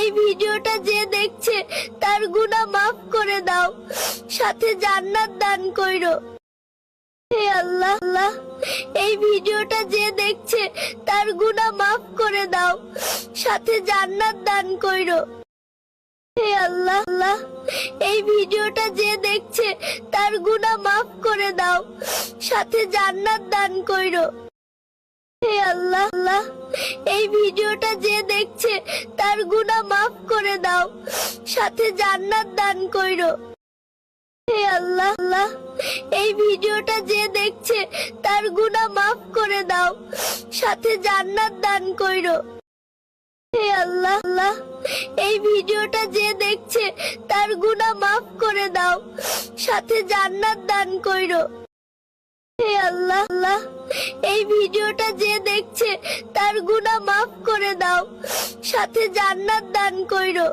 এই ভিডিওটা যে দেখছে তার গুনাহ মাফ করে দাও, সাথে জান্নাত দান কইরো। হে আল্লাহ, এই ভিডিওটা যে দেখছে তার গুনাহ মাফ করে দাও, সাথে জান্নাত দান কইরো। হে আল্লাহ, এই ভিডিওটা যে দেখছে তার গুনাহ মাফ করে দাও, সাথে জান্নাত দান কইরো। হে আল্লাহ, এই ভিডিওটা যে দেখছে তার গুনাহ মাফ করে দাও, সাথে জান্নাত দান কইরো। হে আল্লাহ, এই ভিডিওটা যে দেখছে তার গুনাহ মাফ করে দাও, সাথে জান্নাত দান কইরো। হে আল্লাহ, এই ভিডিওটা যে দেখছে তার গুনাহ মাফ করে দাও, সাথে জান্নাত দান কইরো। হে আল্লাহ, এই ভিডিওটা যে দেখছে তার গুনাহ মাফ করে দাও, সাথে জান্নাত দান কইরো।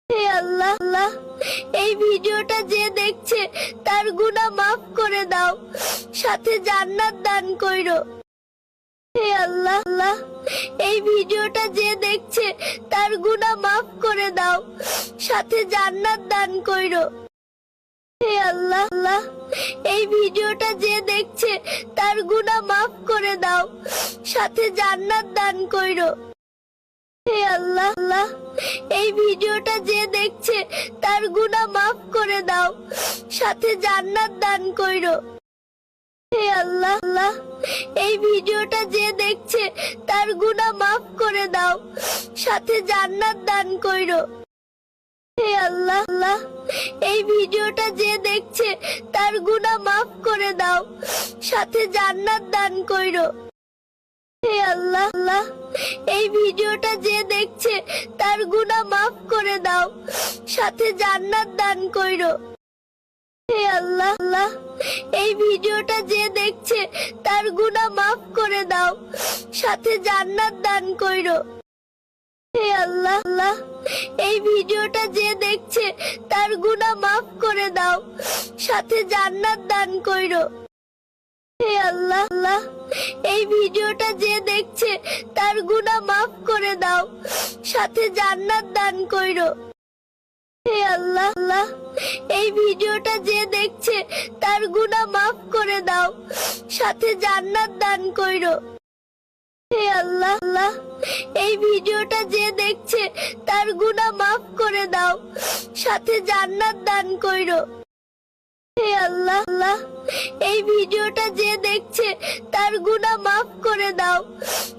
হে আল্লাহ, এই ভিডিওটা যে দেখছে তার গুনাহ মাফ করে দাও, সাথে জান্নাত দান কইরো। হে আল্লাহ, এই ভিডিওটা যে দেখছে তার গুনাহ মাফ করে দাও, সাথে জান্নাত দান কইরো। হে আল্লাহ, এই ভিডিওটা যে দেখছে তার গুনাহ মাফ করে দাও, সাথে জান্নাত দান কইরো। হে আল্লাহ, এই ভিডিওটা যে দেখছে তার গুনাহ মাফ করে দাও, সাথে জান্নাত দান কইরো। হে আল্লাহ, এই ভিডিওটা যে দেখছে তার গুনাহ মাফ করে দাও, সাথে জান্নাত দান কইরো। হে আল্লাহ, এই ভিডিওটা যে দেখছে তার গুনাহ মাফ করে দাও, সাথে জান্নাত দান কইরো। হে আল্লাহ, এই ভিডিওটা যে দেখছে তার গুনাহ মাফ করে দাও, সাথে জান্নাত দান কইরো। হে আল্লাহ, এই ভিডিওটা যে দেখছে তার গুনাহ মাফ করে দাও, সাথে জান্নাত দান কইরো। হে আল্লাহ, এই ভিডিওটা যে দেখছে তার গুনাহ মাফ করে দাও, সাথে জান্নাত দান কইরো। হে আল্লাহ, এই ভিডিওটা যে দেখছে তার গুনাহ মাফ করে দাও, সাথে জান্নাত দান কইরো। হে আল্লাহ, এই ভিডিওটা যে দেখছে তার গুনাহ মাফ করে দাও, সাথে জান্নাত দান কইরো। হে আল্লাহ, এই ভিডিওটা যে দেখছে তার গুনাহ মাফ করে দাও, সাথে জান্নাত দান কইরো। হে আল্লাহ, এই ভিডিওটা যে দেখছে তার গুনাহ মাফ করে দাও, সাথে জান্নাত দান কইরো। হে আল্লাহ, এই ভিডিওটা যে দেখছে তার গুনাহ মাফ করে দাও,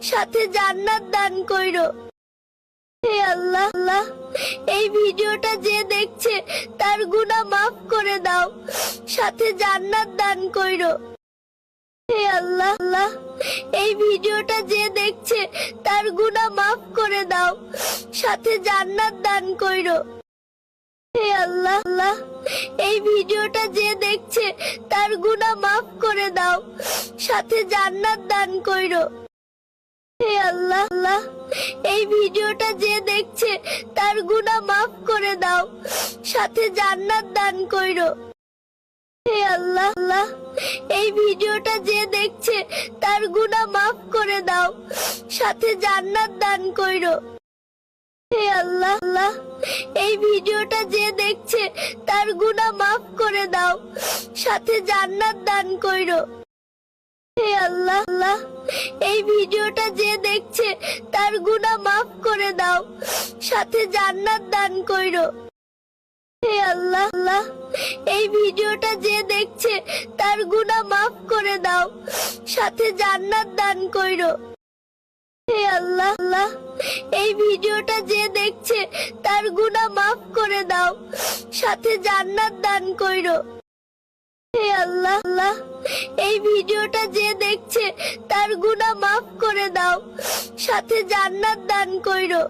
সাথে জান্নাত দান কইরো। হে আল্লাহ, এই ভিডিওটা যে দেখছে তার গুনাহ মাফ করে দাও, সাথে জান্নাত দান কইরো। হে আল্লাহ, এই ভিডিওটা যে দেখছে তার গুনাহ মাফ করে দাও, সাথে জান্নাত দান কইরো। হে আল্লাহ, এই ভিডিওটা যে দেখছে তার গুনাহ মাফ করে দাও, সাথে জান্নাত দান কইরো। হে আল্লাহ, এই ভিডিওটা যে দেখছে তার গুনাহ মাফ করে দাও, সাথে জান্নাত দান কইরো। হে আল্লাহ, এই ভিডিওটা যে দেখছে তার গুনাহ মাফ করে দাও, সাথে জান্নাত দান কইরো। হে আল্লাহ, এই ভিডিওটা যে দেখছে তার গুনাহ মাফ করে দাও, সাথে জান্নাত দান কইরো। হে আল্লাহ, এই ভিডিওটা যে দেখছে তার গুনাহ মাফ করে দাও, সাথে জান্নাত দান কইরো। হে আল্লাহ, এই ভিডিওটা যে দেখছে তার গুনাহ মাফ করে দাও, সাথে জান্নাত দান কইরো। হে আল্লাহ, এই ভিডিওটা যে দেখছে তার গুনাহ মাফ করে দাও, সাথে জান্নাত দান কইরো।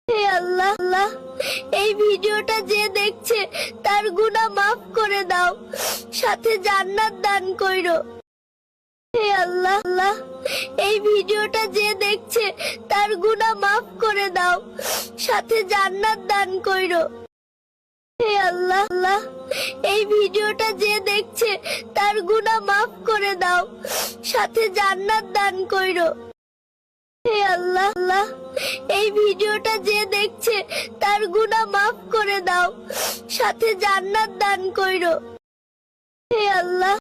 হে আল্লাহ, এই ভিডিওটা যে দেখছে তার গুনাহ মাফ করে দাও, সাথে জান্নাত দান কইরো। হে আল্লাহ, এই ভিডিওটা যে দেখছে তার গুনাহ মাফ করে দাও, সাথে জান্নাত দান কইরো। হে আল্লাহ, এই ভিডিওটা যে দেখছে তার গুনাহ মাফ করে দাও, সাথে জান্নাত দান কইরো। হে আল্লাহ আল্লাহ, এই ভিডিওটা যে দেখছে তার গুনাহ মাফ করে দাও, সাথে জান্নাত দান কইরো। হে আল্লাহ।